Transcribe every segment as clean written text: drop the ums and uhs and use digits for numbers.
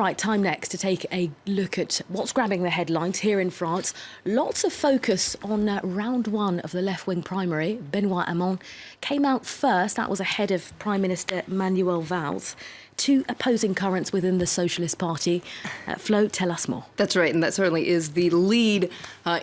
right, time next to take a look at what's grabbing the headlines here in France. Lots of focus on round one of the left-wing primary. Benoit Hamon came out first. That was ahead of Prime Minister Manuel Valls. Two opposing currents within the Socialist Party. Flo, tell us more. That's right, and that certainly is the lead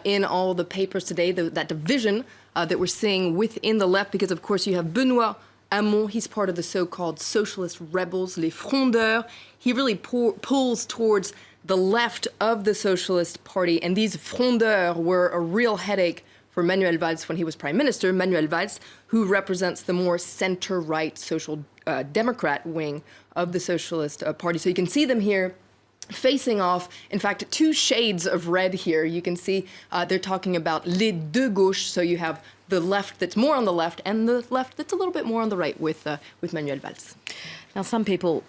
in all the papers today, that division that we're seeing within the left, because, of course, you have Benoit Hamon. He's part of the so-called socialist rebels, les frondeurs. He really pulls towards the left of the Socialist Party, and these frondeurs were a real headache for Manuel Valls when he was prime minister. Manuel Valls, who represents the more center-right social democrat wing of the Socialist Party. So you can see them here facing off. In fact, two shades of red here. You can see they're talking about les deux gauches. So you have the left that's more on the left and the left that's a little bit more on the right with Manuel Valls. Now, some people,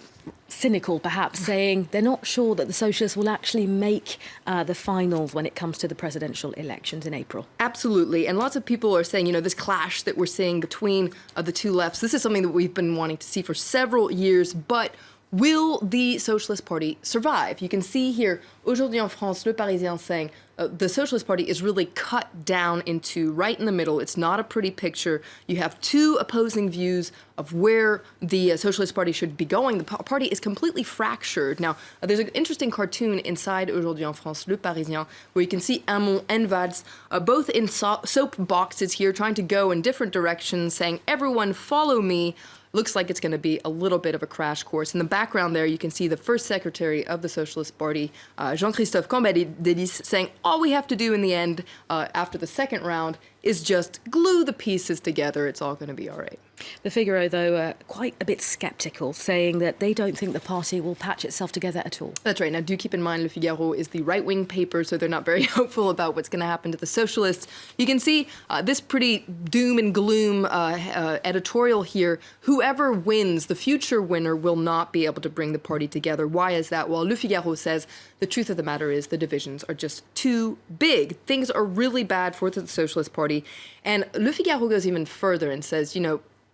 cynical perhaps, saying they're not sure that the Socialists will actually make the finals when it comes to the presidential elections in April. Absolutely. And lots of people are saying, this clash that we're seeing between the two lefts, this is something that we've been wanting to see for several years, but will the Socialist Party survive? You can see here, Aujourd'hui en France, Le Parisien saying the Socialist Party is really cut down into right in the middle. It's not a pretty picture. You have two opposing views of where the Socialist Party should be going. The party is completely fractured. Now, there's an interesting cartoon inside Aujourd'hui en France, Le Parisien, where you can see Hamon and Valls both in soap boxes here, trying to go in different directions, saying, everyone follow me. Looks like it's going to be a little bit of a crash course. In the background there, you can see the first secretary of the Socialist Party, Jean-Christophe Cambadélis, saying all we have to do in the end, after the second round, is just glue the pieces together. It's all going to be all right. The Figaro, though, quite a bit sceptical, saying that they don't think the party will patch itself together at all. That's right. Now, do keep in mind, Le Figaro is the right-wing paper, so they're not very hopeful about what's going to happen to the socialists. You can see this pretty doom and gloom editorial here. Whoever wins, the future winner, will not be able to bring the party together. Why is that? Well, Le Figaro says the truth of the matter is the divisions are just too big. Things are really bad for the Socialist Party. And Le Figaro goes even further and says,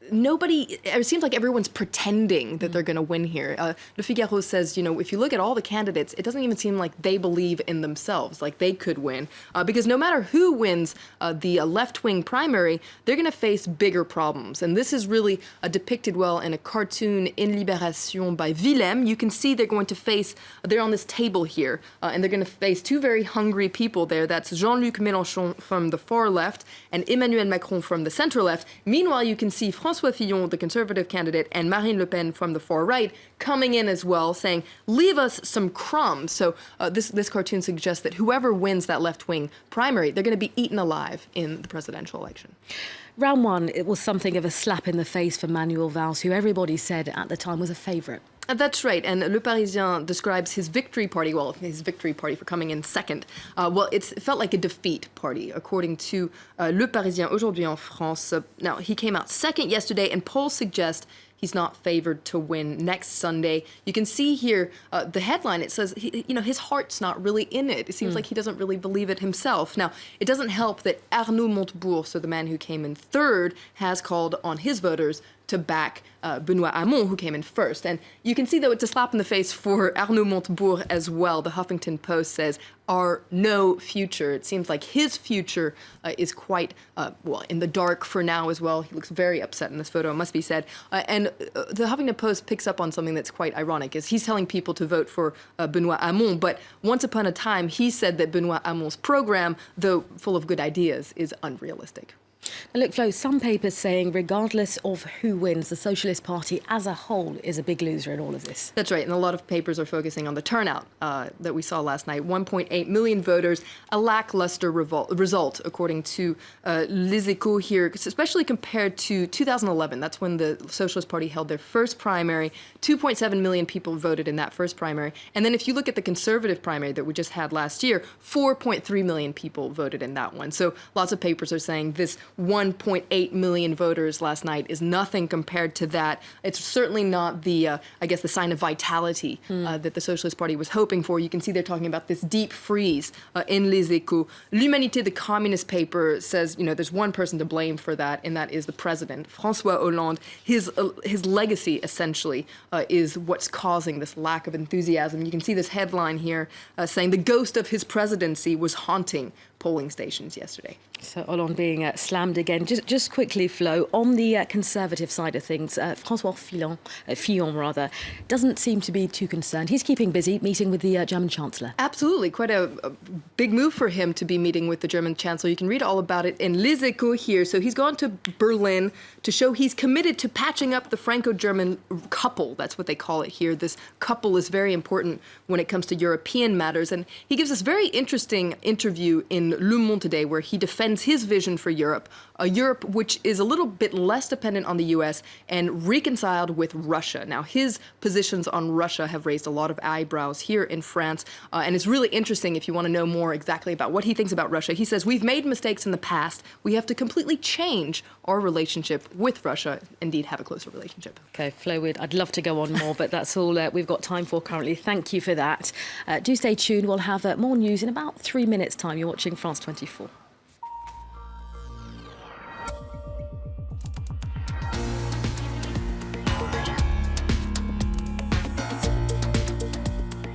it seems like everyone's pretending that they're going to win here. Le Figaro says, if you look at all the candidates, it doesn't even seem like they believe in themselves, like they could win. Because no matter who wins the left-wing primary, they're going to face bigger problems. And this is really depicted well in a cartoon in Libération by Willem. You can see they're on this table here, and they're going to face two very hungry people there. That's Jean-Luc Mélenchon from the far left and Emmanuel Macron from the center left. Meanwhile, you can see François Fillon, the Conservative candidate, and Marine Le Pen from the far right coming in as well, saying, leave us some crumbs. So this cartoon suggests that whoever wins that left-wing primary, they're going to be eaten alive in the presidential election. Round one, it was something of a slap in the face for Manuel Valls, who everybody said at the time was a favourite. That's right, and Le Parisien describes his victory party for coming in second. It felt like a defeat party, according to Le Parisien Aujourd'hui en France. Now, he came out second yesterday, and polls suggest he's not favored to win next Sunday. You can see here the headline. It says, his heart's not really in it. It seems like he doesn't really believe it himself. Now, it doesn't help that Arnaud Montebourg, so the man who came in third, has called on his voters to back Benoit Hamon, who came in first. And you can see, though, it's a slap in the face for Arnaud Montebourg as well. The Huffington Post says, no future. It seems like his future is quite, in the dark for now as well. He looks very upset in this photo, it must be said. And the Huffington Post picks up on something that's quite ironic, is he's telling people to vote for Benoit Hamon, but once upon a time, he said that Benoit Hamon's program, though full of good ideas, is unrealistic. Now look, Flo, some papers saying regardless of who wins, the Socialist Party as a whole is a big loser in all of this. That's right, and a lot of papers are focusing on the turnout that we saw last night. 1.8 million voters, a lackluster result, according to Les Echos here, especially compared to 2011. That's when the Socialist Party held their first primary. 2.7 million people voted in that first primary. And then if you look at the Conservative primary that we just had last year, 4.3 million people voted in that one. So lots of papers are saying this 1.8 million voters last night is nothing compared to that. It's certainly not the, the sign of vitality that the Socialist Party was hoping for. You can see they're talking about this deep freeze in Les Echos. L'Humanité, the communist paper, says, there's one person to blame for that, and that is the president, François Hollande. His legacy, essentially, is what's causing this lack of enthusiasm. You can see this headline here saying the ghost of his presidency was haunting polling stations yesterday. So Hollande being slammed again. Just quickly, Flo, on the Conservative side of things, François Fillon doesn't seem to be too concerned. He's keeping busy meeting with the German Chancellor. Absolutely. Quite a big move for him to be meeting with the German Chancellor. You can read all about it in Les Echos here. So he's gone to Berlin to show he's committed to patching up the Franco-German couple. That's what they call it here. This couple is very important when it comes to European matters. And he gives this very interesting interview in Le Monde today where he defends his vision for Europe, a Europe which is a little bit less dependent on the U.S. and reconciled with Russia. Now, his positions on Russia have raised a lot of eyebrows here in France, and it's really interesting if you want to know more exactly about what he thinks about Russia. He says, we've made mistakes in the past. We have to completely change our relationship with Russia, indeed have a closer relationship. OK, Flo, I'd love to go on more, but that's all we've got time for currently. Thank you for that. Do stay tuned. We'll have more news in about 3 minutes' time. You're watching France 24.